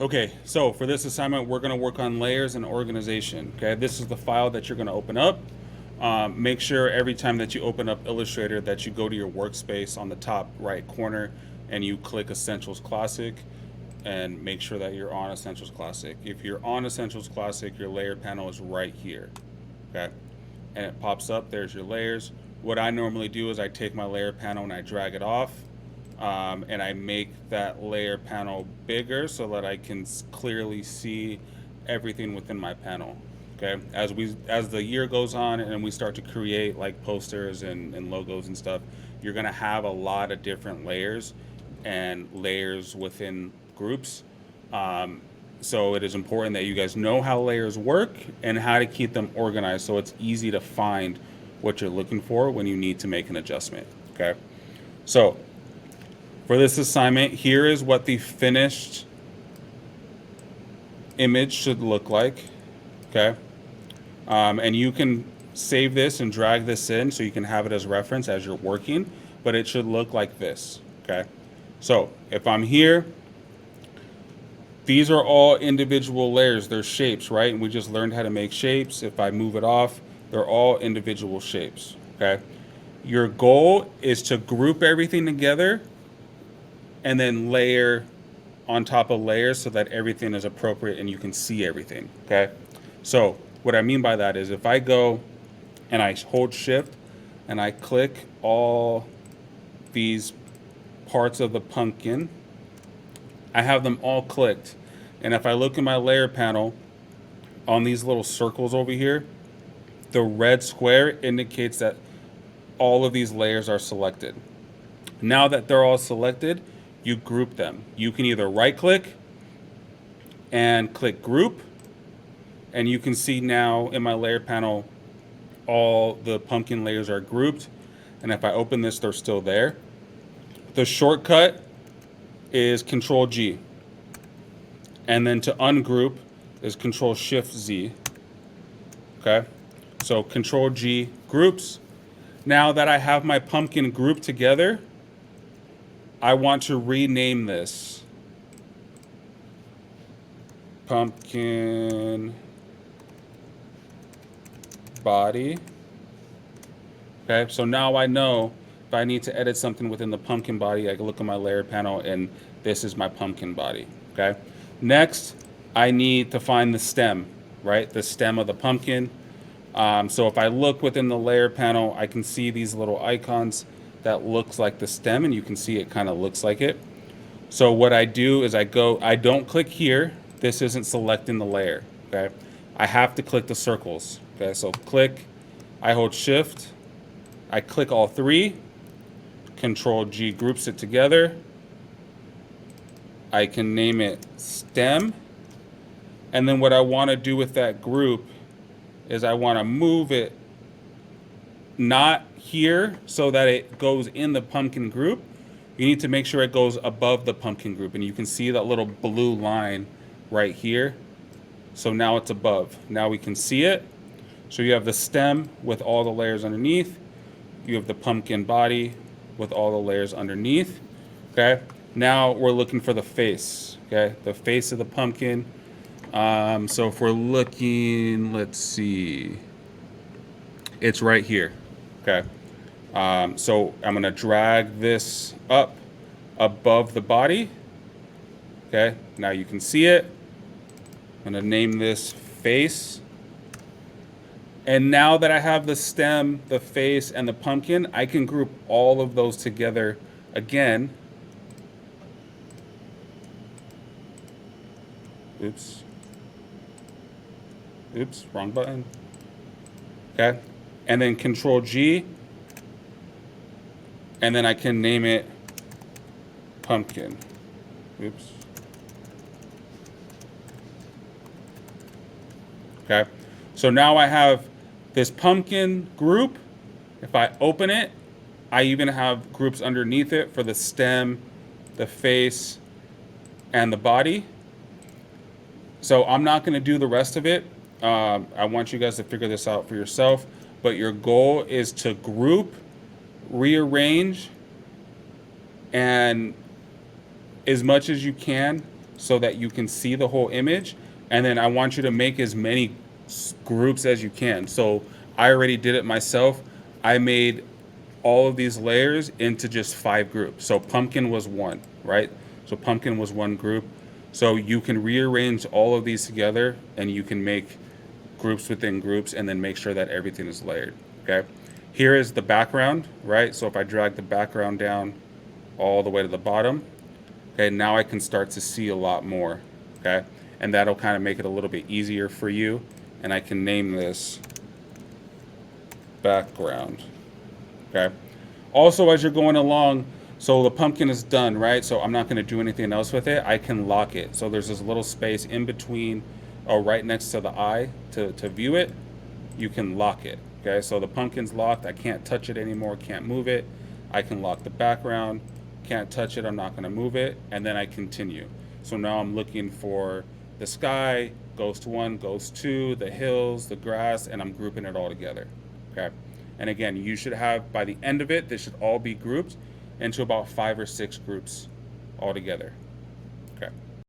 Okay, so for this assignment, we're going to work on layers and organization. Okay, this is the file that you're going to open up. Make sure every time that you open up Illustrator that you go to your workspace on the top right corner and you click Essentials Classic and make sure that you're on Essentials Classic. If you're on Essentials Classic, your layer panel is right here. Okay, and it pops up. There's your layers. What I normally do is I take my layer panel and I drag it off, and I make that layer panel bigger so that I can clearly see everything within my panel. Okay, as the year goes on and we start to create like posters and logos and stuff, you're gonna have a lot of different layers and layers within groups. Um, so it is important that you guys know how layers work and how to keep them organized so it's easy to find what you're looking for when you need to make an adjustment. Okay. So for this assignment, here is what the finished image should look like. Okay. And you can save this and drag this in so you can have it as reference as you're working, but it should look like this. Okay. So if I'm here, these are all individual layers. They're shapes, right? And we just learned how to make shapes. If I move it off, they're all individual shapes. Okay. Your goal is to group everything together and then layer on top of layers so that everything is appropriate and you can see everything. Okay. So what I mean by that is if I go and I hold shift and I click all these parts of the pumpkin, I have them all clicked. And if I look in my layer panel on these little circles over here, the red square indicates that all of these layers are selected. Now that they're all selected, you group them. You can either right click and click group, and you can see now in my layer panel, all the pumpkin layers are grouped. And if I open this, they're still there. The shortcut is Control G. And then to ungroup is Control Shift Z. Okay. So Control G groups. Now that I have my pumpkin grouped together, I want to rename this pumpkin body. Okay, so now I know if I need to edit something within the pumpkin body, I can look at my layer panel and this is my pumpkin body. Okay, next I need to find the stem, right? The stem of the pumpkin. So if I look within the layer panel, I can see these little icons that looks like the stem, and you can see it kind of looks like it. So what I do is I don't click here. This isn't selecting the layer, okay? I have to click the circles, okay? So click, I hold shift, I click all three, Control G groups it together. I can name it stem. And then what I want to do with that group is I want to move it not here so that it goes in the pumpkin group. You need to make sure it goes above the pumpkin group. And you can see that little blue line right here. So now it's above. Now we can see it. So you have the stem with all the layers underneath. You have the pumpkin body with all the layers underneath. Okay. Now we're looking for the face. Okay. The face of the pumpkin. So if we're looking, let's see, it's right here. Okay. So I'm going to drag this up above the body. Okay. Now you can see it. I'm going to name this face. And now that I have the stem, the face, and the pumpkin, I can group all of those together again. Oops. Oops, wrong button. Okay. And then Control G. And then I can name it pumpkin. Oops. Okay. So now I have this pumpkin group. If I open it, I even have groups underneath it for the stem, the face, and the body. So I'm not going to do the rest of it. I want you guys to figure this out for yourself. But your goal is to group, rearrange, and as much as you can, so that you can see the whole image. And then I want you to make as many groups as you can. So I already did it myself. I made all of these layers into just 5 groups. So pumpkin was one, right? So pumpkin was one group. So you can rearrange all of these together and you can make groups within groups and then make sure that everything is layered, okay? Here is the background, right? So if I drag the background down all the way to the bottom, okay, now I can start to see a lot more, okay? And that'll kind of make it a little bit easier for you. And I can name this background, okay? Also, as you're going along, so the pumpkin is done, right? So I'm not going to do anything else with it. I can lock it. So there's this little space in between or right next to the eye to view it. You can lock it, okay? So the pumpkin's locked. I can't touch it anymore, can't move it. I can lock the background, can't touch it, I'm not going to move it, and then I continue. So now I'm looking for the sky, ghost 1, ghost 2, the hills, the grass, and I'm grouping it all together, okay? And again, you should have, by the end of it, this should all be grouped into about 5 or 6 groups all together,